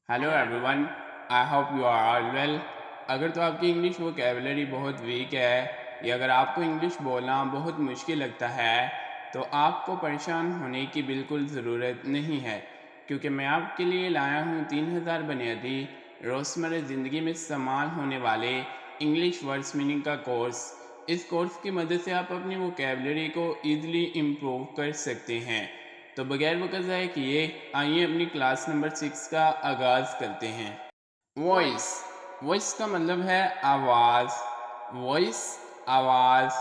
Hello everyone, I hope you are all well. अगर तो आपकी इंग्लिश वोकैबुलरी बहुत वीक है या अगर आपको इंग्लिश बोलना बहुत मुश्किल लगता है तो आपको परेशान होने की बिल्कुल ज़रूरत नहीं है, क्योंकि मैं आपके लिए लाया हूँ 3000 बुनियादी रोज़मर्रा ज़िंदगी में इस्तेमाल होने वाले इंग्लिश वर्ड्स मीनिंग का कोर्स। इस कोर्स की मदद से आप अपनी वोकैबुलरी को ईज़िली इम्प्रूव कर सकते हैं। तो बगैर वक़्त ज़ाय किए आइए अपनी क्लास नंबर 6 का आगाज़ करते हैं। वॉइस। वॉइस का मतलब है आवाज़। वॉइस आवाज़।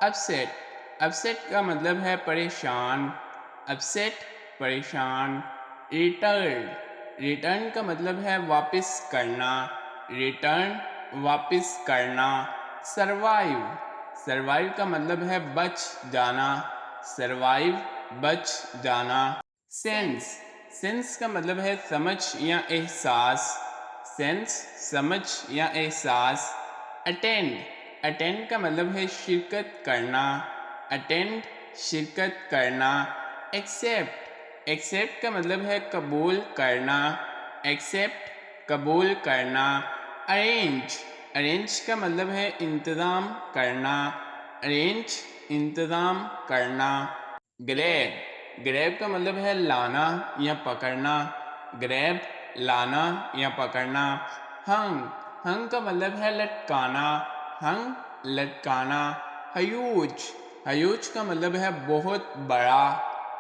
अपसेट। अपसेट का मतलब है परेशान। अपसेट परेशान। रिटर्न। रिटर्न का मतलब है वापस करना। रिटर्न वापस करना। सरवाइव। सरवाइव का मतलब है बच जाना। सरवाइव बच जाना। सेंस। सेंस का मतलब है समझ या एहसास। सेंस समझ या एहसास। अटेंड। अटेंड का मतलब है शिरकत करना। अटेंड शिरकत करना। एक्सेप्ट। एक्सेप्ट का मतलब है कबूल करना। एक्सेप्ट कबूल करना। अरेंज। अरेंज का मतलब है इंतज़ाम करना। अरेंज इंतज़ाम करना। ग्रैब। ग्रैब का मतलब है लाना या पकड़ना। ग्रैब लाना या पकड़ना। हंग। हंग का मतलब है लटकाना। हंग लटकाना। हयूज। हयूज का मतलब है बहुत बड़ा।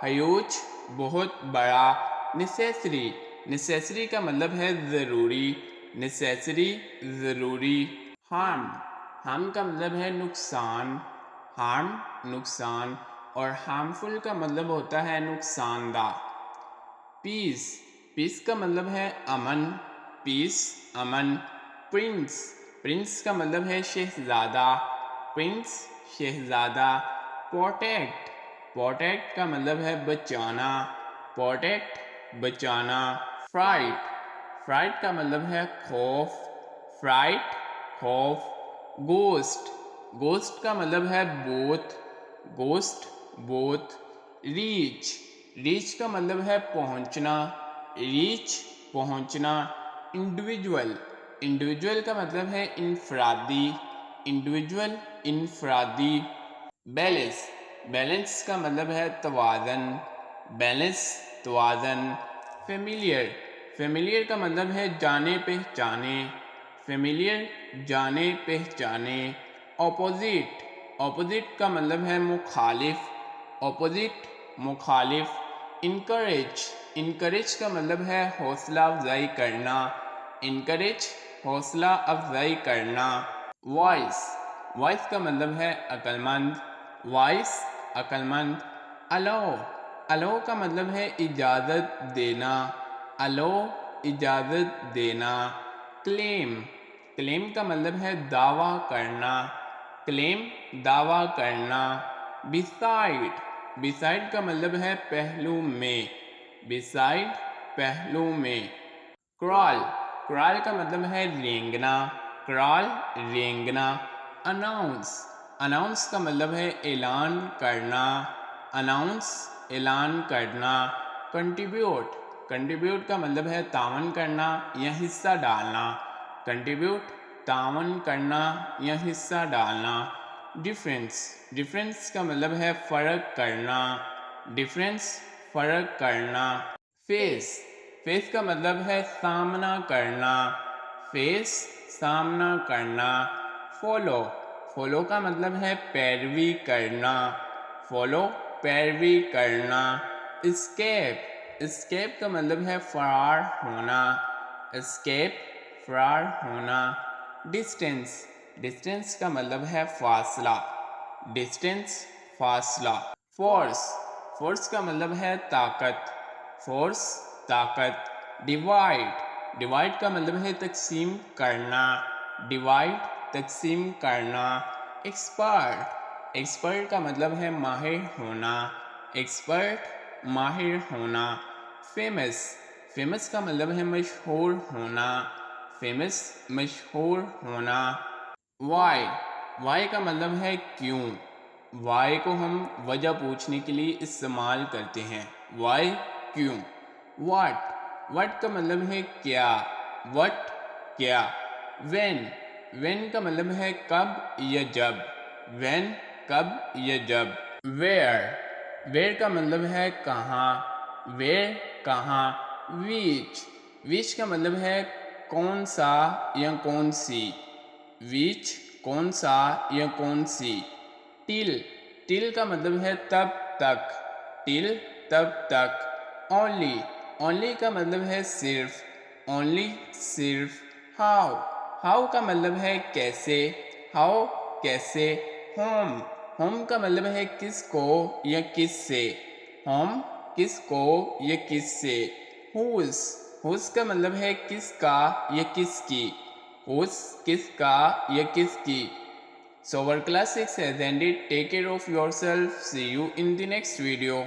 हयूज बहुत बड़ा। नेसेसरी। नेसेसरी का मतलब है ज़रूरी। नेसेसरी ज़रूरी। हार्म। हार्म का मतलब है नुकसान। हार्म नुकसान। और हार्मफुल का मतलब होता है नुकसानदा। पीस। पीस का मतलब है अमन। पीस अमन। प्रिंस। प्रिंस का मतलब है शहज़ादा। प्रिंस शहज़ादा। प्रोटेक्ट। प्रोटेक्ट का मतलब है बचाना। प्रोटेक्ट बचाना। फ्राइट। फ्राइट का मतलब है खौफ। फ्राइट खौफ। गोस्ट। गोस्ट का मतलब है बोत। गोस्ट बोत। रीच। रीच का मतलब है पहुंचना। रीच पहुंचना। इंडिविजुअल। इंडिविजुअल का मतलब है इनफरादी। इंडिविजुअल इनफरादी। बैलेंस। बैलेंस का मतलब है तवाज़न। बैलेंस तवाज़न। फेमिलियर। फेमिलियर का मतलब है जाने पहचाने। फेमिलियर जाने पहचाने। ऑपोजिट। ऑपोजिट का मतलब है मुखालिफ। ऑपोजिट मुखालिफ। इनकरेज। इनकरेज का मतलब है हौसला अफजाई करना। इनकरेज हौसला अफजाई करना। वॉइस। वॉइस का मतलब है अक्लमंद। वॉइस अक्लमंद। अलो। अलो का मतलब है इजाज़त देना। अलो इजाज़त देना। क्लेम। क्लेम का मतलब है दावा करना। क्लेम दावा करना। बिसाइड। बिसाइड का मतलब है पहलू में। बिसाइड पहलू में। क्रॉल। क्रॉल का मतलब है रेंगना। क्रॉल रेंगना। अनाउंस। अनाउंस का मतलब है ऐलान करना। अनाउंस ऐलान करना। कंट्रीब्यूट। कंट्रीब्यूट का मतलब है तावन करना या हिस्सा डालना। कंट्रीब्यूट तावन करना या हिस्सा डालना। डिफरेंस। डिफरेंस का मतलब है फ़र्क करना। डिफरेंस फ़र्क करना। फेस। फेस का मतलब है सामना करना। फेस सामना करना। फॉलो। फॉलो का मतलब है पैरवी करना। फॉलो पैरवी करना। एस्केप। एस्केप का मतलब है फरार होना। एस्केप फरार होना। डिस्टेंस। डिस्टेंस का मतलब है फासला। डिस्टेंस फासला। फोर्स। फोर्स का मतलब है ताकत। फोर्स ताकत। डिवाइड। डिवाइड का मतलब है तकसीम करना। डिवाइड तकसीम करना। एक्सपर्ट। एक्सपर्ट का मतलब है माहिर होना। एक्सपर्ट माहिर होना। फेमस। फेमस का मतलब है मशहूर होना। फेमस मशहूर होना। वाई। वाई का मतलब है क्यों। वाई को हम वजह पूछने के लिए इस्तेमाल करते हैं। वाई क्यों। वाट। वट का मतलब है क्या, वट क्या। वेन, वेन का मतलब है कब या जब, वेन कब या जब। वेयर, वेयर का मतलब है कहाँ, वेयर कहाँ। विच, विच का मतलब है कौन सा या कौन सी, विच कौन सा या कौन सी। टिल, टिल का मतलब है तब तक, टिल तब तक। ओनली, ओनली का मतलब है सिर्फ, ओनली सिर्फ। हाउ, हाउ का मतलब है कैसे, हाउ कैसे। होम, होम का मतलब है किसको या किससे, होम किसको या किससे। हुज, हुज का मतलब है किसका या किसकी, हुज किसका या किसकी। So our class 6 has ended. Take care of yourself. See you in the next video.